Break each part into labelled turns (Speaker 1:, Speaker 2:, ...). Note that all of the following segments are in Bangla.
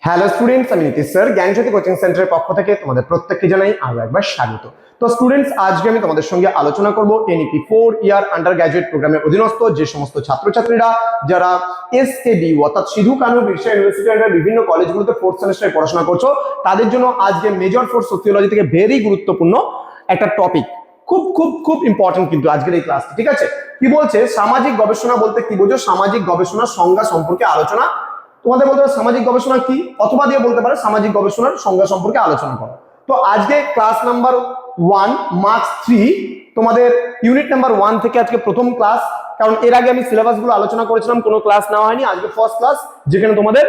Speaker 1: হ্যালো স্টুডেন্টস, আমি নীতিশ স্যার জ্ঞানজ্যোতি কোচিং সেন্টারের পক্ষ থেকে তোমাদের প্রত্যেককে জানাই আরো একবার স্বাগত। তো স্টুডেন্টস, আজকে আমি তোমাদের সঙ্গে আলোচনা করব এনইপি 4 ইয়ার আন্ডার গ্র্যাজুয়েট প্রোগ্রামের অধীনস্থ যে সমস্ত ছাত্রছাত্রীরা যারা এসকেবি অর্থাৎ সিধু কানু বিরসা ইউনিভার্সিটি আন্ডার বিভিন্ন কলেজগুলোতে 4th সেমিস্টারে পড়াশোনা করছো, তাদের জন্য আজকে মেজর ফর সোসিওলজি থেকে ভেরি গুরুত্বপূর্ণ একটা টপিক, খুব খুব খুব ইম্পর্টেন্ট কিন্তু আজকের এই ক্লাসটি। ঠিক আছে, কি বলছে? সামাজিক গবেষণা বলতে কি বোঝো? সামাজিক গবেষণার সংজ্ঞা সম্পর্কে আলোচনা। তোমাদের বলতে পারে সামাজিক গবেষণা কি, অথবা দিয়ে বলতে পারে সামাজিক গবেষণার সংজ্ঞা সম্পর্কে আলোচনা করো। তো আজকে ক্লাস নাম্বার 1 মার্কস 3 তোমাদের ইউনিট নাম্বার 1 থেকে আজকে প্রথম ক্লাস। কারণ এর আগে আমি সিলেবাস গুলো আলোচনা করেছিলাম, কোনো ক্লাস নেওয়া হয়নি। আজকে ফার্স্ট ক্লাস, যেখানে তোমাদের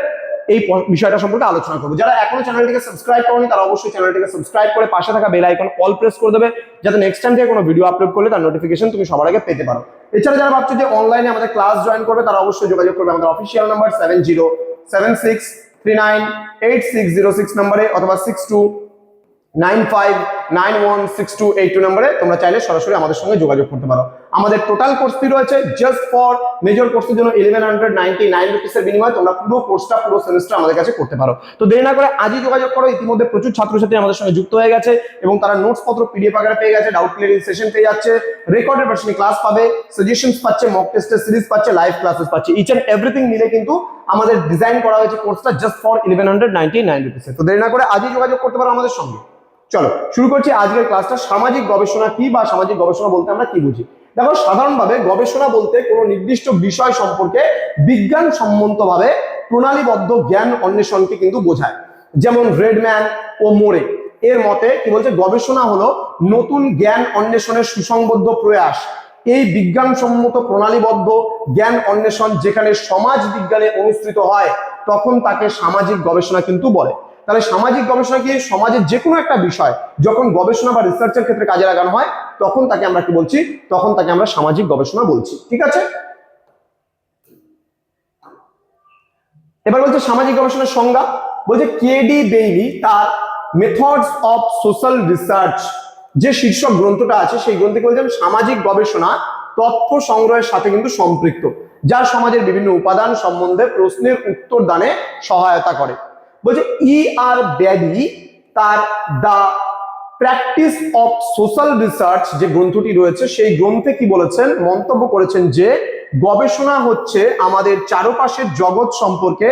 Speaker 1: এই বিষয়টা সম্পর্কে আলোচনা করবো। যারা এখনো চ্যানেলটিকে সাবস্ক্রাইব করোনি তারা অবশ্যই চ্যানেলটিকে সাবস্ক্রাইব করে পাশে থাকা বেল আইকন অল প্রেস করে দেবে, যাতে নেক্সট টাইম থেকে কোনো ভিডিও আপলোড করলে তার নোটিফিকেশন তুমি সবার আগে পেতে পারো। এছাড়া যারা ভাবছো যে অনলাইনে আমাদের ক্লাস জয়েন করবে, তারা অবশ্যই যোগাযোগ করবে আমাদের অফিসিয়াল নাম্বার 7076398606 নম্বরে, অথবা 6295916282 নম্বরে তোমরা চাইলে সরাসরি আমাদের সঙ্গে যোগাযোগ করতে পারো। আমাদের টোটাল কোর্স ফি রয়েছে জাস্ট ফর মেজর কোর্সের জন্য 1199 রুপিসের বিনিময়ে তোমরা পুরো কোর্সটা পুরো সেমিস্টার আমাদের কাছে করতে পারো। তো দেরি না করে আজই যোগাযোগ করো। ইতিমধ্যে প্রচুর ছাত্রছাত্রী আমাদের সঙ্গে যুক্ত হয়ে গেছে এবং তারা নোটস পত্র পিডিএফ আকারে পেয়ে গেছে, ডাউট ক্লিয়ারিং সেশন পেয়ে যাচ্ছে, রেকর্ডেড ভার্সনে ক্লাস পাবে, সাজেশনস পাচ্ছে, মক টেস্টের সিরিজ পাচ্ছে, লাইভ ক্লাসেস পাচ্ছে। ইচ এন্ড এভরিথিং মিলে কিন্তু আমাদের ডিজাইন করা হয়েছে কোর্সটা জাস্ট ফর 1199 রুপিসে। তো দেরি না করে আজই যোগাযোগ করতে পারো আমাদের সঙ্গে। চলো শুরু করছি আজকের ক্লাসটা। সামাজিক গবেষণা কি, বা সামাজিক গবেষণা বলতে আমরা কি বুঝি? দেখো, সাধারণভাবে গবেষণা বলতে কোনো নির্দিষ্ট বিষয় সম্পর্কে বিজ্ঞানসম্মতভাবে প্রণালীবদ্ধ জ্ঞান অন্বেষণকে কিন্তু বোঝায়। যেমন রেডম্যান ও মোরে এর মতে কি বলছে? গবেষণা হলো নতুন জ্ঞান অন্বেষণের সুসংবদ্ধ প্রয়াস। এই বিজ্ঞানসম্মত প্রণালীবদ্ধ জ্ঞান অন্বেষণ যেখানে সমাজ বিজ্ঞানে অনুসৃত হয়, তখন তাকে সামাজিক গবেষণা কিন্তু বলে। তাহলে সামাজিক গবেষণা কি? সমাজের যে কোনো একটা বিষয় যখন গবেষণা বা রিসার্চের ক্ষেত্রে কাজে লাগানো হয়, তখন তাকে আমরা কি বলছি? তখন তাকে আমরা সামাজিক গবেষণা বলছি। ঠিক আছে, এবার বলছে সামাজিক গবেষণার সংজ্ঞা। বলছে কেডি বেইলি তার মেথডস অফ সোশ্যাল রিসার্চ যে শীর্ষক গ্রন্থটা আছে, সেই গ্রন্থে বলছেন সামাজিক গবেষণা তথ্য সংগ্রহের সাথে কিন্তু সম্পৃক্ত, যা সমাজের বিভিন্ন উপাদান সম্বন্ধে প্রশ্নের উত্তর দানে সহায়তা করে। বলছে আর ব্যাডি তার the practice of social research যে গ্রন্থটি রয়েছে, সেই গ্রন্থে কি বলেছেন? মন্তব্য করেছেন যে গবেষণা হচ্ছে আমাদের চারপাশের জগৎ সম্পর্কে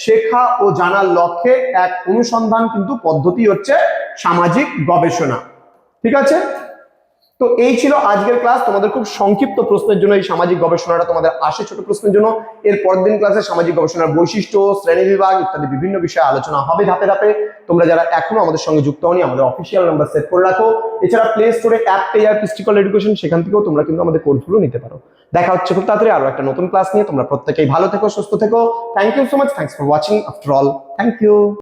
Speaker 1: শেখা ও জানার লক্ষ্যে এক অনুসন্ধান কিন্তু পদ্ধতি হচ্ছে সামাজিক গবেষণা। ঠিক আছে, তো এই ছিল আজকের ক্লাস। তোমাদের খুব সংক্ষিপ্ত প্রশ্নের জন্য এই সামাজিক গবেষণাটা তোমাদের আসে, ছোট প্রশ্নের জন্য। এর পরের দিন ক্লাসে সামাজিক গবেষণার বৈশিষ্ট্য, শ্রেণী বিভাগ ইত্যাদি বিভিন্ন বিষয়ে আলোচনা হবে ধাপে ধাপে। তোমরা যারা এখনো আমাদের সঙ্গে যুক্ত হওনি, আমাদের অফিসিয়াল নাম্বার সেভ করে রাখো। এছাড়া প্লে স্টোরে অ্যাপ পেয়ার পিস্টিকল এডুকেশন, সেখান থেকেও তোমরা কিন্তু আমাদের কোর্সগুলো নিতে পারো। দেখা হচ্ছে খুব তাড়াতাড়ি আরো একটা নতুন ক্লাস নিয়ে। তোমরা প্রত্যেকেই ভালো থেকো, সুস্থ থেকো। Thank you so much, thanks for watching. After all, thank you.